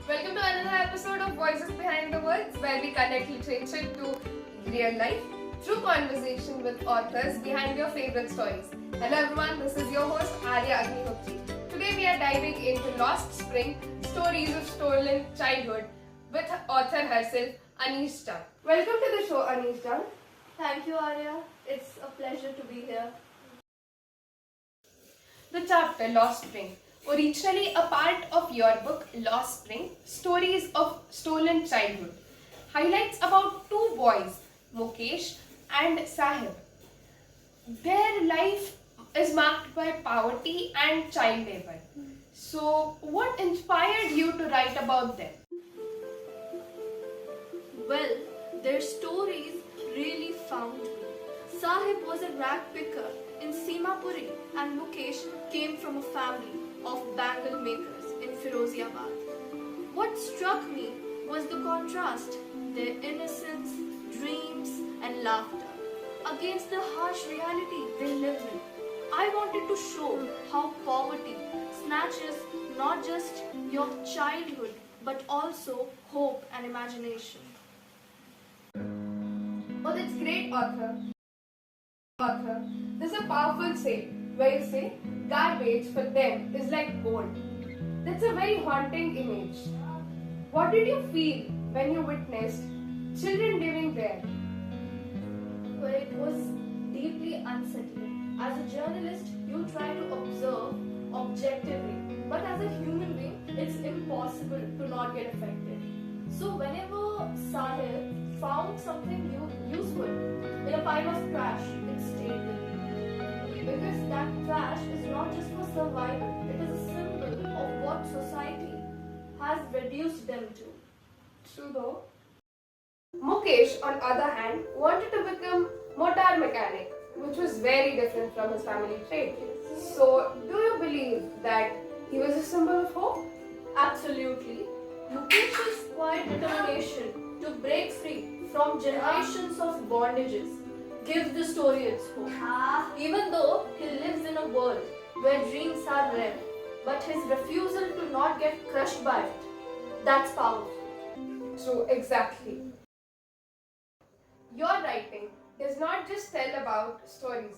Welcome to another episode of Voices Behind the Words, where we connect literature to real life through conversation with authors behind your favorite stories. Hello everyone, this is your host Arya Agnihotri. Today we are diving into Lost Spring, Stories of Stolen Childhood with author herself, Anushree. Welcome to the show, Anushree. Thank you, Arya. It's a pleasure to be here. The chapter Lost Spring, originally a part of your book Lost Spring, Stories of Stolen Childhood, highlights about two boys, Mukesh and Sahib. Their life is marked by poverty and child labor. So, what inspired you to write about them? Well, their stories really found me. Sahib was a rag picker in Simapuri and Mukesh came from a family of bangle makers in Firoziabad. What struck me was the contrast, their innocence, dreams and laughter against the harsh reality they lived in. I wanted to show how poverty snatches not just your childhood but also hope and imagination. Oh, that's great, author. There's a powerful saying where you say, garbage for them is like gold. That's a very haunting image. What did you feel when you witnessed children living there? Well, it was deeply unsettling. As a journalist, you try to observe objectively, but as a human being, it's impossible to not get affected. So whenever Sahib found something useful in a pile of trash, it stayed with me. Because that trash is not just for survival, it is a symbol of what society has reduced them to. True though. Mukesh, on other hand, wanted to become motor mechanic, which was very different from his family trade. So, do you believe that he was a symbol of hope? Absolutely. Mukesh's quiet determination to break free from generations of bondages gives the story its hope. Even though he lives in a world where dreams are rare, but his refusal to not get crushed by it, that's powerful. True, exactly. Your writing does not just tell about stories.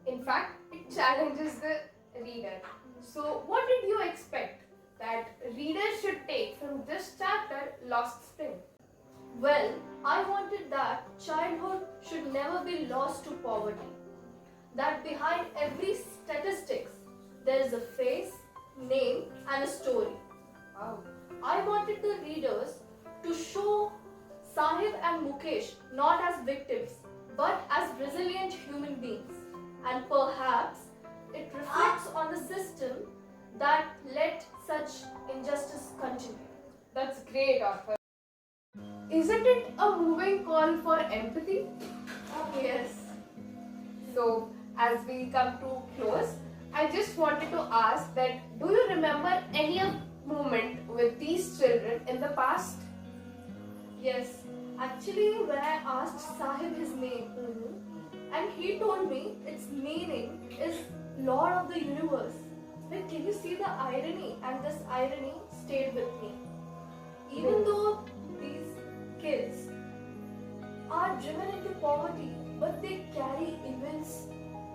In fact, it challenges the reader. So, what did you expect that readers should take from this chapter, Lost Spring? Well, I wanted that childhood should never be lost to poverty. That behind every statistics, there is a face, name and a story. Wow. I wanted the readers to show Sahib and Mukesh not as victims but as resilient human beings, and perhaps it reflects on the system that let such injustice continue. That's great, author. Isn't it a moving call for empathy? Yes. So, as we come to close, I just wanted to ask that do you remember any moment with these children in the past? Yes. Actually, when I asked Sahib his name, and he told me its meaning is Lord of the Universe. Like, can you see the irony? And this irony stayed with me. Even though these kids are driven into poverty, but they carry immense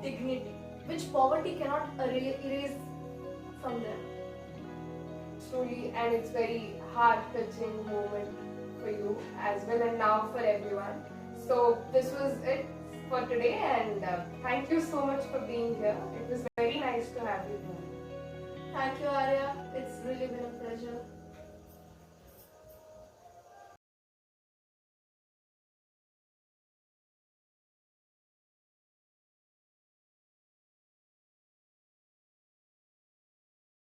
dignity, which poverty cannot erase from them. Truly, and it's very heart-touching moment for you as well, and now for everyone. So this was it for today, and thank you so much for being here. It was very nice to have you here. Thank you, Arya. It's really been a pleasure.